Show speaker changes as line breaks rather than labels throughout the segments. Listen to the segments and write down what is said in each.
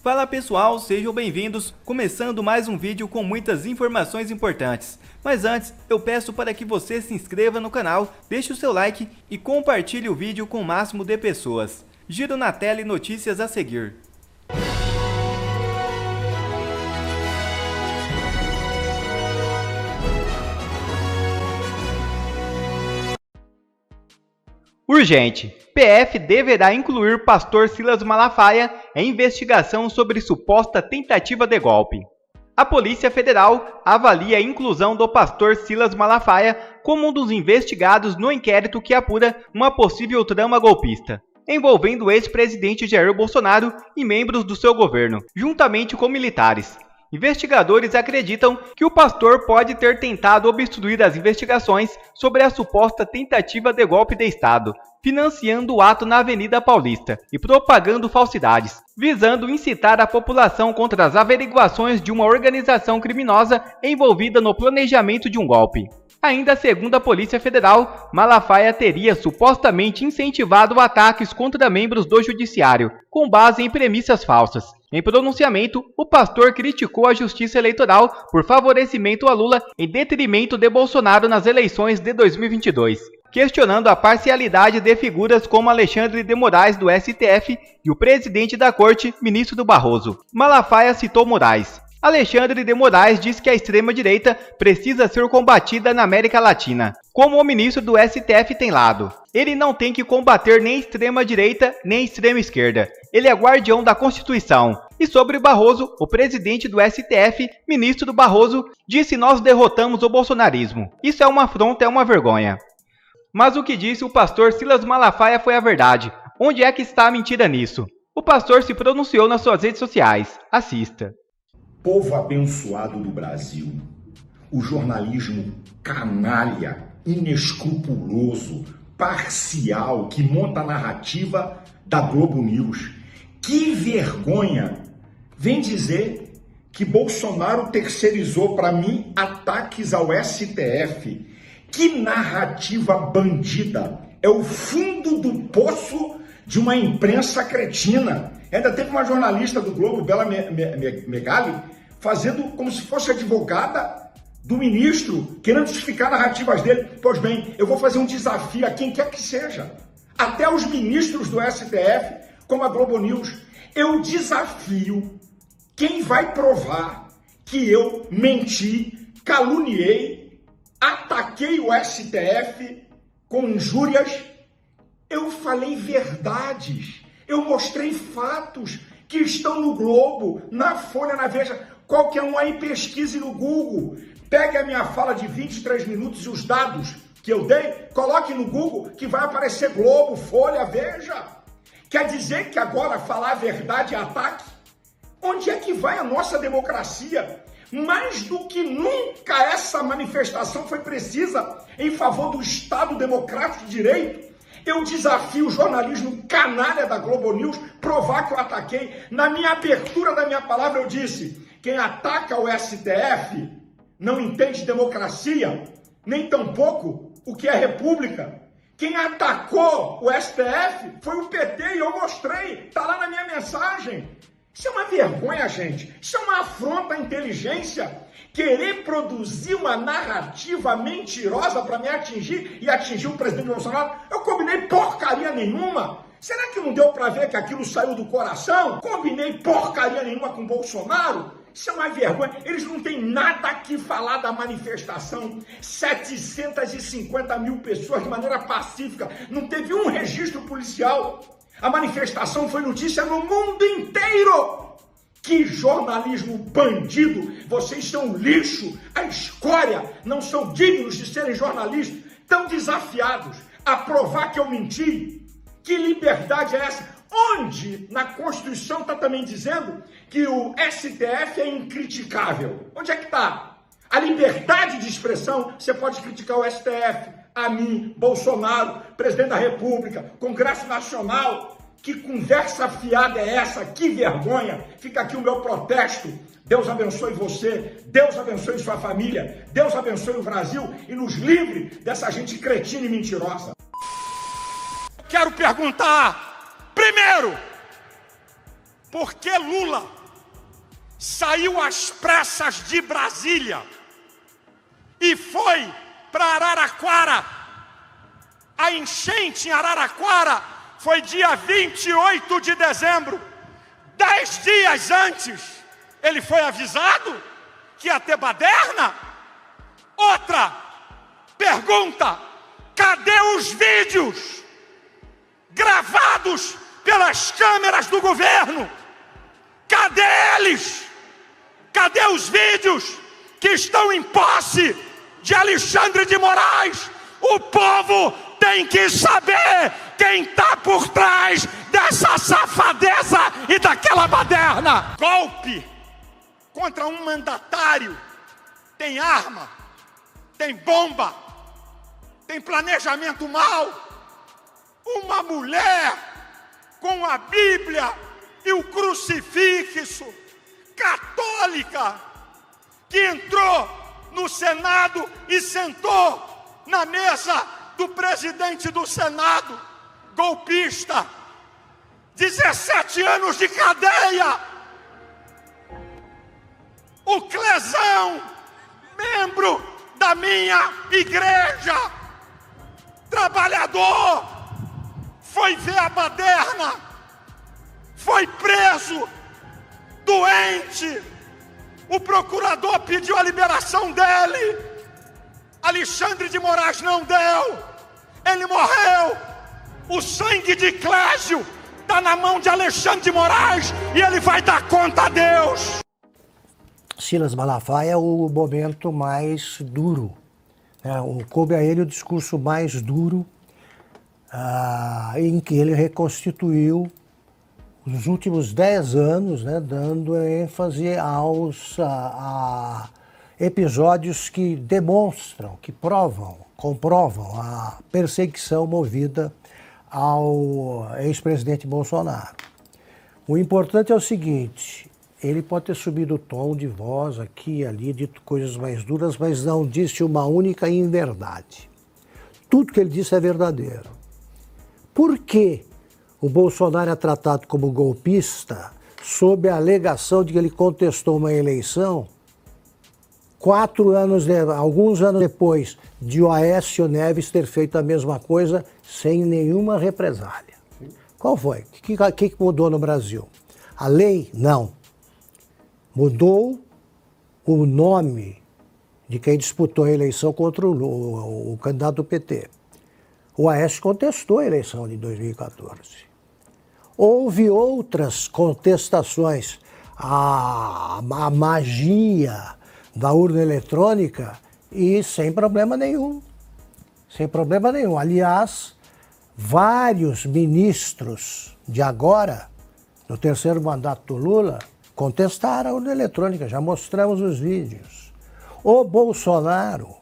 Fala pessoal, sejam bem-vindos, começando mais um vídeo com muitas informações importantes. Mas antes, eu peço para que você se inscreva no canal, deixe o seu like e compartilhe o vídeo com o máximo de pessoas. Giro na tela e notícias a seguir. Urgente! PF deverá incluir pastor Silas Malafaia em investigação sobre suposta tentativa de golpe. A Polícia Federal avalia a inclusão do pastor Silas Malafaia como um dos investigados no inquérito que apura uma possível trama golpista, envolvendo o ex-presidente Jair Bolsonaro e membros do seu governo, juntamente com militares. Investigadores acreditam que o pastor pode ter tentado obstruir as investigações sobre a suposta tentativa de golpe de Estado, financiando o ato na Avenida Paulista e propagando falsidades, visando incitar a população contra as averiguações de uma organização criminosa envolvida no planejamento de um golpe. Ainda segundo a Polícia Federal, Malafaia teria supostamente incentivado ataques contra membros do Judiciário, com base em premissas falsas. Em pronunciamento, o pastor criticou a Justiça Eleitoral por favorecimento a Lula em detrimento de Bolsonaro nas eleições de 2022, questionando a parcialidade de figuras como Alexandre de Moraes do STF e o presidente da Corte, ministro Barroso. Malafaia citou Moraes. Alexandre de Moraes disse que a extrema-direita precisa ser combatida na América Latina. Como o ministro do STF tem lado, ele não tem que combater nem extrema-direita nem extrema-esquerda. Ele é guardião da Constituição. E sobre Barroso, o presidente do STF, ministro Barroso, disse: nós derrotamos o bolsonarismo. Isso é uma afronta, é uma vergonha. Mas o que disse o pastor Silas Malafaia foi a verdade. Onde é que está a mentira nisso? O pastor se pronunciou nas suas redes sociais. Assista.
Povo abençoado do Brasil, o jornalismo canalha, inescrupuloso, parcial, que monta a narrativa da Globo News. Que vergonha! Vem dizer que Bolsonaro terceirizou para mim ataques ao STF. Que narrativa bandida! É o fundo do poço de uma imprensa cretina. Ainda teve uma jornalista do Globo, Bela Megali, fazendo como se fosse advogada do ministro, querendo justificar narrativas dele. Pois bem, eu vou fazer um desafio a quem quer que seja, até os ministros do STF, como a Globo News. Eu desafio quem vai provar que eu menti, caluniei, ataquei o STF com injúrias. Eu falei verdades. Eu mostrei fatos que estão no Globo, na Folha, na Veja. Qualquer um aí pesquise no Google. Pegue a minha fala de 23 minutos e os dados que eu dei, coloque no Google que vai aparecer Globo, Folha, Veja. Quer dizer que agora falar a verdade é ataque? Onde é que vai a nossa democracia? Mais do que nunca essa manifestação foi precisa em favor do Estado Democrático de Direito. Eu desafio o jornalismo canalha da Globo News provar que eu ataquei. Na minha abertura da minha palavra eu disse: quem ataca o STF não entende democracia, nem tampouco o que é república. Quem atacou o STF foi o PT e eu mostrei, está lá na minha mensagem. Isso é uma vergonha, gente. Isso é uma afronta à inteligência. Querer produzir uma narrativa mentirosa para me atingir e atingir o presidente Bolsonaro. Eu combinei porcaria nenhuma. Será que não deu para ver que aquilo saiu do coração? Combinei porcaria nenhuma com Bolsonaro? Isso é uma vergonha. Eles não têm nada que falar da manifestação. 750 mil pessoas de maneira pacífica. Não teve um registro policial. A manifestação foi notícia no mundo inteiro. Que jornalismo bandido! Vocês são lixo, a escória, não são dignos de serem jornalistas. Estão desafiados a provar que eu menti. Que liberdade é essa? Onde na Constituição está também dizendo que o STF é incriticável? Onde é que está? A liberdade de expressão, você pode criticar o STF, a mim, Bolsonaro, presidente da República, Congresso Nacional. Que conversa fiada é essa? Que vergonha! Fica aqui o meu protesto. Deus abençoe você, Deus abençoe sua família, Deus abençoe o Brasil e nos livre dessa gente cretina e mentirosa. Quero perguntar, primeiro,
porque Lula saiu às pressas de Brasília e foi para Araraquara. A enchente em Araraquara foi dia 28 de dezembro. 10 dias antes, ele foi avisado que ia ter baderna? Outra pergunta: cadê os vídeos gravados pelas câmeras do governo? Cadê eles? Cadê os vídeos que estão em posse de Alexandre de Moraes? O povo tem que saber quem está por trás dessa safadeza e daquela baderna. Golpe contra um mandatário tem arma, tem bomba, tem planejamento mau. Uma mulher com a Bíblia e o crucifixo, católica, que entrou no Senado e sentou na mesa do presidente do Senado, golpista, 17 anos de cadeia. O Clesão, membro da minha igreja, trabalhador, foi ver a baderna, foi preso, doente. O procurador pediu a liberação dele. Alexandre de Moraes não deu. Ele morreu. O sangue de Clésio está na mão de Alexandre de Moraes e ele vai dar conta a Deus.
Silas Malafaia é o momento mais duro. Coube a ele o discurso mais duro, em que ele reconstituiu os últimos 10 anos, dando ênfase aos episódios que demonstram, que comprovam a perseguição movida ao ex-presidente Bolsonaro. O importante é o seguinte: ele pode ter subido o tom de voz aqui e ali, dito coisas mais duras, mas não disse uma única inverdade. Tudo que ele disse é verdadeiro. Por que o Bolsonaro é tratado como golpista sob a alegação de que ele contestou uma eleição alguns anos depois de o Aécio Neves ter feito a mesma coisa sem nenhuma represália? Qual foi? O que mudou no Brasil? A lei? Não. Mudou o nome de quem disputou a eleição contra o candidato do PT. O Aécio contestou a eleição de 2014. Houve outras contestações. A magia da urna eletrônica, e sem problema nenhum. Sem problema nenhum. Aliás, vários ministros de agora, no terceiro mandato do Lula, contestaram a urna eletrônica, já mostramos os vídeos. O Bolsonaro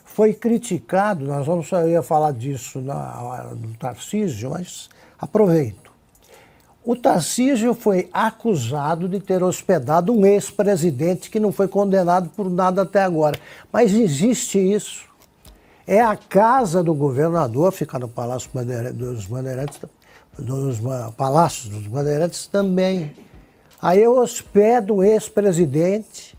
foi criticado, eu ia falar disso no Tarcísio, mas aproveito. O Tarcísio foi acusado de ter hospedado um ex-presidente que não foi condenado por nada até agora. Mas existe isso. É a casa do governador, fica no Palácio dos Bandeirantes, Palácios dos Bandeirantes também. Aí eu hospedo um ex-presidente,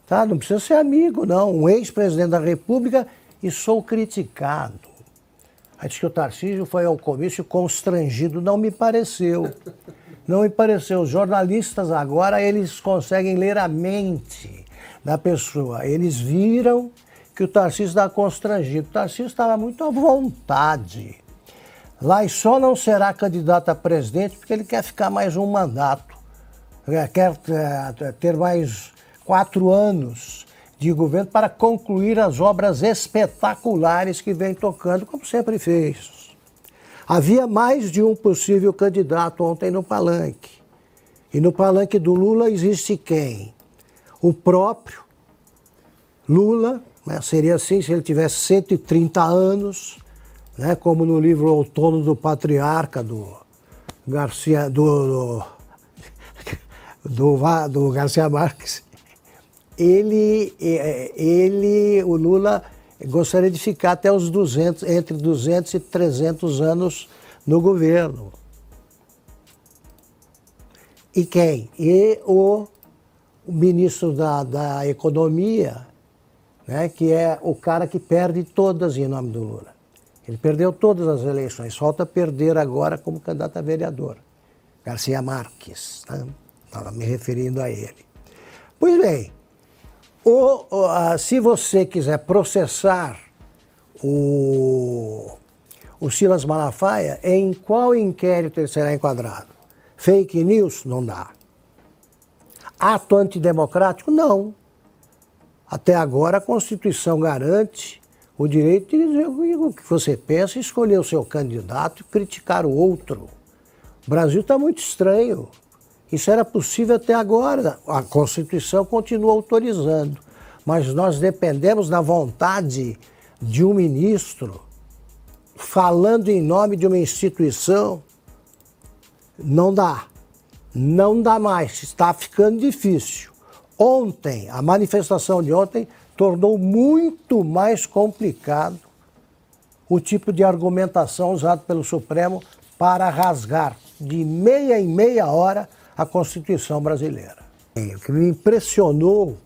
tá? Não precisa ser amigo, não. Um ex-presidente da República, e sou criticado. Aí diz que o Tarcísio foi ao comício constrangido. Não me pareceu. Não me pareceu. Os jornalistas agora, eles conseguem ler a mente da pessoa. Eles viram que o Tarcísio estava constrangido. O Tarcísio estava muito à vontade. Lá, e só não será candidato a presidente porque ele quer ficar mais um mandato. Quer ter mais 4 anos de governo para concluir as obras espetaculares que vem tocando, como sempre fez. Havia mais de um possível candidato ontem no palanque. E no palanque do Lula existe quem? O próprio Lula, seria assim se ele tivesse 130 anos, como no livro Outono do Patriarca, do Garcia Marques. O Lula, gostaria de ficar até os entre 200 e 300 anos no governo. E quem? E o ministro da Economia, né, que é o cara que perde todas em nome do Lula. Ele perdeu todas as eleições, falta perder agora como candidato a vereador. Garcia Marques, né? Estava me referindo a ele. Pois bem, se você quiser processar o Silas Malafaia, em qual inquérito ele será enquadrado? Fake news? Não dá. Ato antidemocrático? Não. Até agora a Constituição garante o direito de dizer o que você pensa, escolher o seu candidato e criticar o outro. O Brasil está muito estranho. Isso era possível até agora. A Constituição continua autorizando. Mas nós dependemos da vontade de um ministro falando em nome de uma instituição. Não dá. Não dá mais. Está ficando difícil. Ontem, a manifestação de ontem tornou muito mais complicado o tipo de argumentação usado pelo Supremo para rasgar de meia em meia hora a Constituição brasileira. O que me impressionou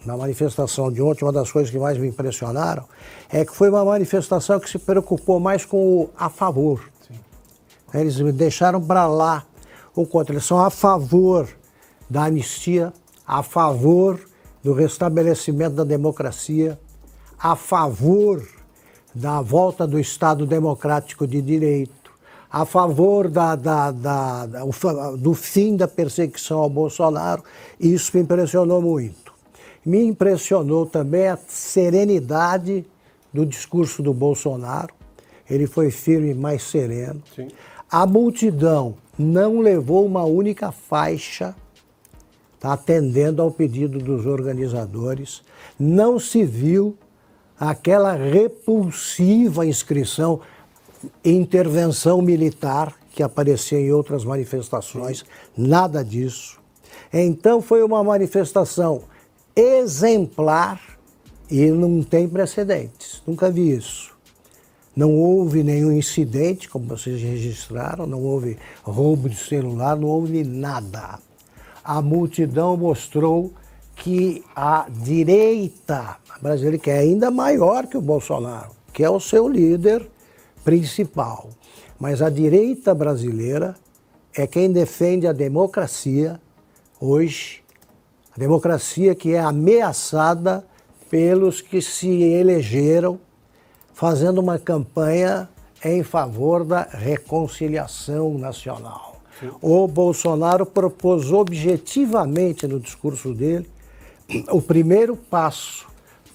na manifestação de ontem, uma das coisas que mais me impressionaram, é que foi uma manifestação que se preocupou mais com o a favor. Sim. Eles deixaram para lá o contra. Eles são a favor da anistia, a favor do restabelecimento da democracia, a favor da volta do Estado democrático de direito, a favor do fim da perseguição ao Bolsonaro. Isso me impressionou muito. Me impressionou também a serenidade do discurso do Bolsonaro. Ele foi firme e mais sereno. Sim. A multidão não levou uma única faixa, tá, atendendo ao pedido dos organizadores. Não se viu aquela repulsiva inscrição, intervenção militar, que aparecia em outras manifestações. Nada disso. Então foi uma manifestação exemplar e não tem precedentes. Nunca vi isso. Não houve nenhum incidente, como vocês registraram, não houve roubo de celular, não houve nada. A multidão mostrou que a direita brasileira, que é ainda maior que o Bolsonaro, que é o seu líder principal, mas a direita brasileira é quem defende a democracia hoje, a democracia que é ameaçada pelos que se elegeram fazendo uma campanha em favor da reconciliação nacional. Sim. O Bolsonaro propôs objetivamente no discurso dele o primeiro passo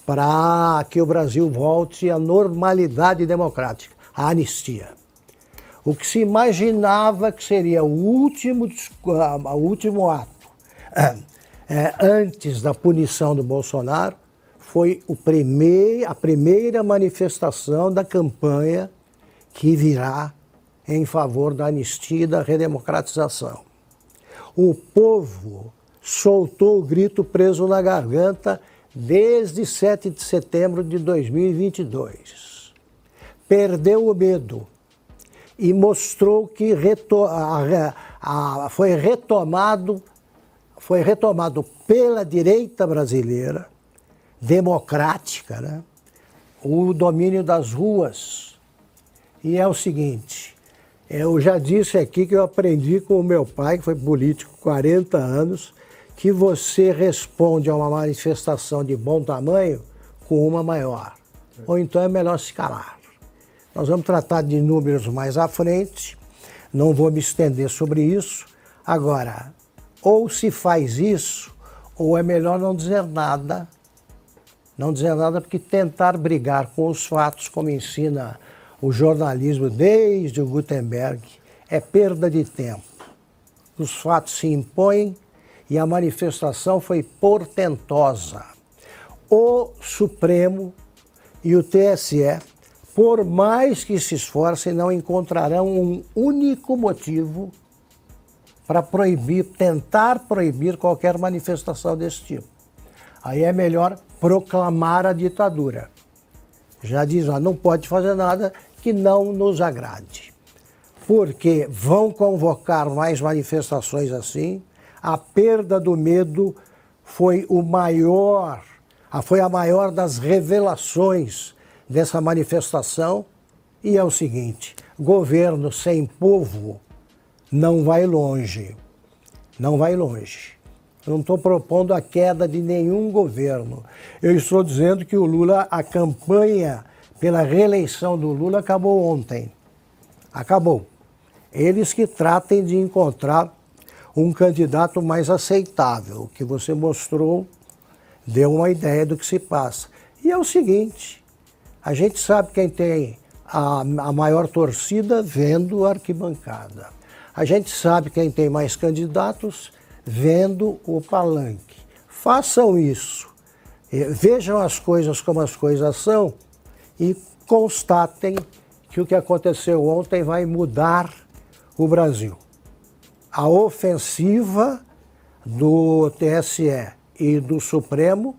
para que o Brasil volte à normalidade democrática, a anistia. O que se imaginava que seria o último ato antes da punição do Bolsonaro foi a primeira manifestação da campanha que virá em favor da anistia e da redemocratização. O povo soltou o grito preso na garganta desde 7 de setembro de 2022. Perdeu o medo e mostrou que foi retomado pela direita brasileira, democrática, né, o domínio das ruas. E é o seguinte, eu já disse aqui que eu aprendi com o meu pai, que foi político 40 anos, que você responde a uma manifestação de bom tamanho com uma maior. Ou então é melhor se calar. Nós vamos tratar de números mais à frente, não vou me estender sobre isso. Agora, ou se faz isso, ou é melhor não dizer nada. Não dizer nada porque tentar brigar com os fatos, como ensina o jornalismo desde o Gutenberg, é perda de tempo. Os fatos se impõem e a manifestação foi portentosa. O Supremo e o TSE, por mais que se esforcem, não encontrarão um único motivo para tentar proibir qualquer manifestação desse tipo. Aí é melhor proclamar a ditadura. Já diz, não pode fazer nada que não nos agrade. Porque vão convocar mais manifestações assim, A perda do medo foi a maior das revelações dessa manifestação. E é o seguinte, governo sem povo não vai longe. Não vai longe. Eu não estou propondo a queda de nenhum governo. Eu estou dizendo que o Lula, a campanha pela reeleição do Lula acabou ontem. Acabou. Eles que tratem de encontrar um candidato mais aceitável. O que você mostrou deu uma ideia do que se passa. E é o seguinte, a gente sabe quem tem a maior torcida vendo a arquibancada. A gente sabe quem tem mais candidatos vendo o palanque. Façam isso. Vejam as coisas como as coisas são e constatem que o que aconteceu ontem vai mudar o Brasil. A ofensiva do TSE e do Supremo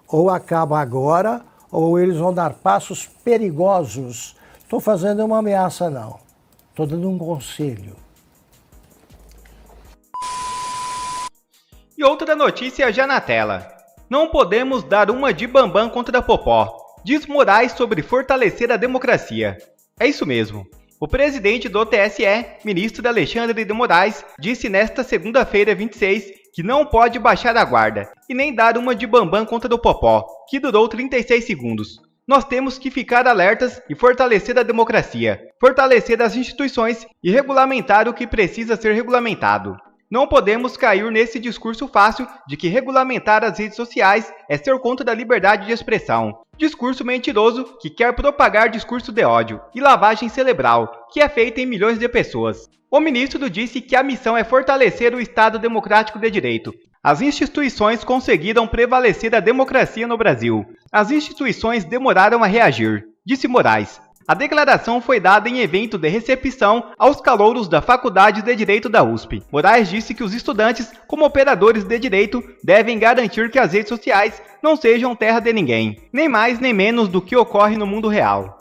ou acaba agora ou eles vão dar passos perigosos. Estou fazendo uma ameaça, não. Estou dando um conselho.
E outra notícia já na tela. Não podemos dar uma de bambam contra Popó. Diz Moraes sobre fortalecer a democracia. É isso mesmo. O presidente do TSE, ministro Alexandre de Moraes, disse nesta segunda-feira, 26, que não pode baixar a guarda e nem dar uma de bambam contra o Popó, que durou 36 segundos. Nós temos que ficar alertas e fortalecer a democracia, fortalecer as instituições e regulamentar o que precisa ser regulamentado. Não podemos cair nesse discurso fácil de que regulamentar as redes sociais é ser contra a liberdade de expressão. Discurso mentiroso que quer propagar discurso de ódio e lavagem cerebral, que é feita em milhões de pessoas. O ministro disse que a missão é fortalecer o Estado Democrático de Direito. As instituições conseguiram prevalecer a democracia no Brasil. As instituições demoraram a reagir, disse Moraes. A declaração foi dada em evento de recepção aos calouros da Faculdade de Direito da USP. Moraes disse que os estudantes, como operadores de direito, devem garantir que as redes sociais não sejam terra de ninguém, nem mais nem menos do que ocorre no mundo real.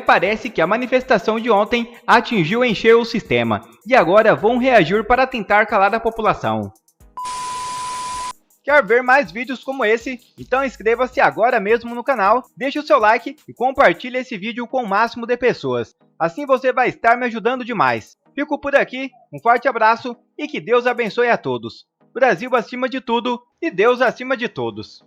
Parece que a manifestação de ontem atingiu em cheio o sistema, e agora vão reagir para tentar calar a população. Quer ver mais vídeos como esse? Então inscreva-se agora mesmo no canal, deixe o seu like e compartilhe esse vídeo com o máximo de pessoas. Assim você vai estar me ajudando demais. Fico por aqui, um forte abraço e que Deus abençoe a todos. Brasil acima de tudo e Deus acima de todos.